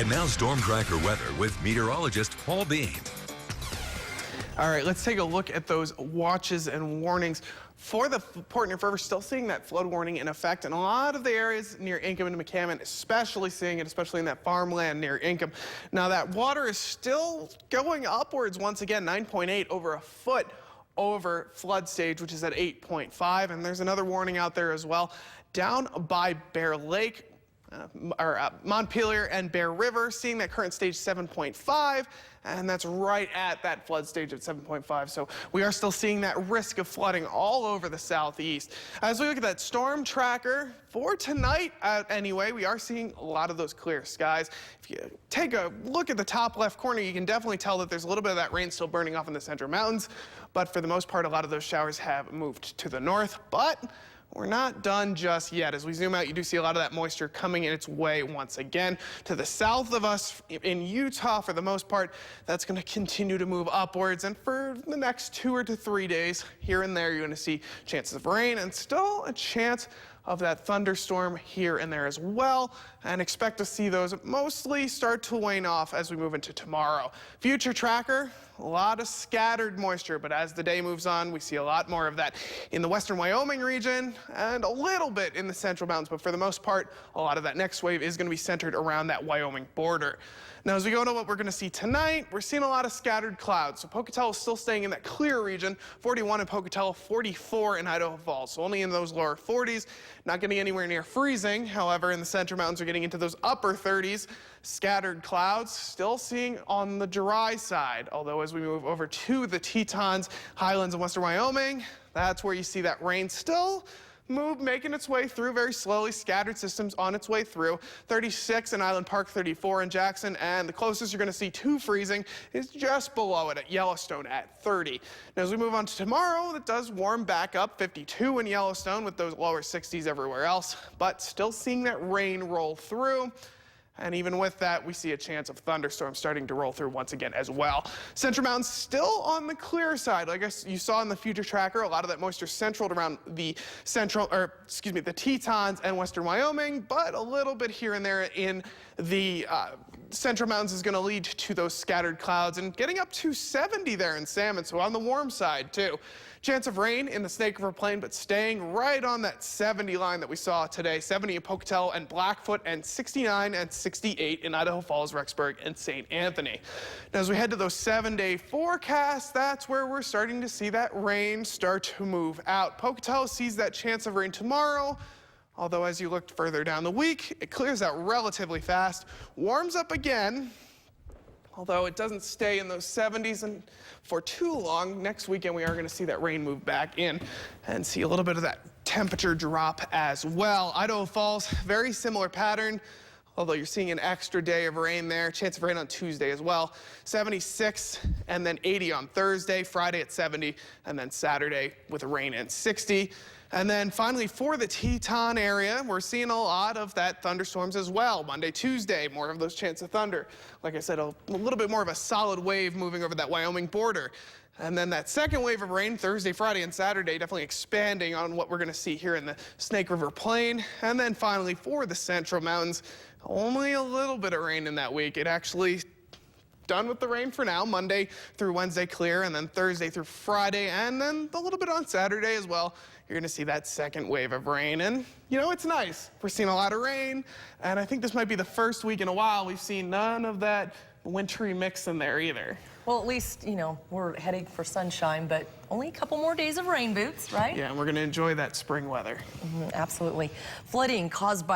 And now Storm Tracker weather with meteorologist Paul Bean. All right, let's take a look at those watches and warnings. For the Port Near River, still seeing that flood warning in effect in a lot of the areas near Ingham and McCammon, especially seeing it, especially in that farmland near Ingham. Now that water is still going upwards once again, 9.8 over a foot over flood stage, which is at 8.5. And there's another warning out there as well down by Bear Lake. Montpelier and Bear River, seeing that current stage 7.5, and that's right at that flood stage at 7.5. So we are still seeing that risk of flooding all over the southeast. As we look at that storm tracker for tonight, anyway, we are seeing a lot of those clear skies. If you take a look at the top left corner, you can definitely tell that there's a little bit of that rain still burning off in the central mountains, but for the most part, a lot of those showers have moved to the north. But we're not done just yet. As we zoom out, you do see a lot of that moisture coming in its way once again to the south of us in Utah. For the most part, that's going to continue to move upwards. And for the next 2 to 3 days, here and there, you're going to see chances of rain and still a chance of that thunderstorm here and there as well, and expect to see those mostly start to wane off as we move into tomorrow. Future tracker, a lot of scattered moisture, but as the day moves on, we see a lot more of that in the western Wyoming region and a little bit in the central mountains, but for the most part, a lot of that next wave is going to be centered around that Wyoming border. Now, as we go into what we're going to see tonight, we're seeing a lot of scattered clouds. So Pocatello is still staying in that clear region, 41 in Pocatello, 44 in Idaho Falls. So only in those lower 40s, not getting anywhere near freezing. However, in the central mountains, we're getting into those upper 30s. Scattered clouds, still seeing on the dry side. Although as we move over to the Tetons, Highlands, and western Wyoming, that's where you see that rain still making its way through very slowly. Scattered systems on its way through. 36 in Island Park, 34 in Jackson, and the closest you're going to see to freezing is just below it at Yellowstone at 30. Now, as we move on to tomorrow, it does warm back up. 52 in Yellowstone with those lower 60s everywhere else, but still seeing that rain roll through. And even with that, we see a chance of thunderstorms starting to roll through once again as well. Central Mountains still on the clear side. Like you saw in the future tracker, a lot of that moisture central around the the Tetons and western Wyoming, but a little bit here and there in the Central Mountains is going to lead to those scattered clouds and getting up to 70 there in Salmon, so on the warm side too. Chance of rain in the Snake River Plain, but staying right on that 70 line that we saw today. 70 in Pocatello and Blackfoot, and 69 and 68 in Idaho Falls, Rexburg, and St. Anthony. Now, as we head to those 7-day forecasts, that's where we're starting to see that rain start to move out. Pocatello sees that chance of rain tomorrow. Although as you look further down the week, it clears out relatively fast, warms up again, although it doesn't stay in those 70s and for too long. Next weekend, we are going to see that rain move back in and see a little bit of that temperature drop as well. Idaho Falls, very similar pattern, although you're seeing an extra day of rain there. Chance of rain on Tuesday as well. 76 and then 80 on Thursday, Friday at 70, and then Saturday with a rain in 60. And then finally for the Teton area, we're seeing a lot of that thunderstorms as well. Monday, Tuesday, more of those chances of thunder. Like I said, a little bit more of a solid wave moving over that Wyoming border. And then that second wave of rain Thursday, Friday, and Saturday, definitely expanding on what we're going to see here in the Snake River Plain. And then finally for the Central Mountains, only a little bit of rain in that week. It actually done with the rain for now. Monday through Wednesday clear, and then Thursday through Friday, and then a little bit on Saturday as well. You're going to see that second wave of rain, and you know, it's nice. We're seeing a lot of rain, and I think this might be the first week in a while we've seen none of that wintry mix in there either. Well, at least, you know, we're heading for sunshine, but only a couple more days of rain boots, right? Yeah, and we're going to enjoy that spring weather. Absolutely. Flooding caused by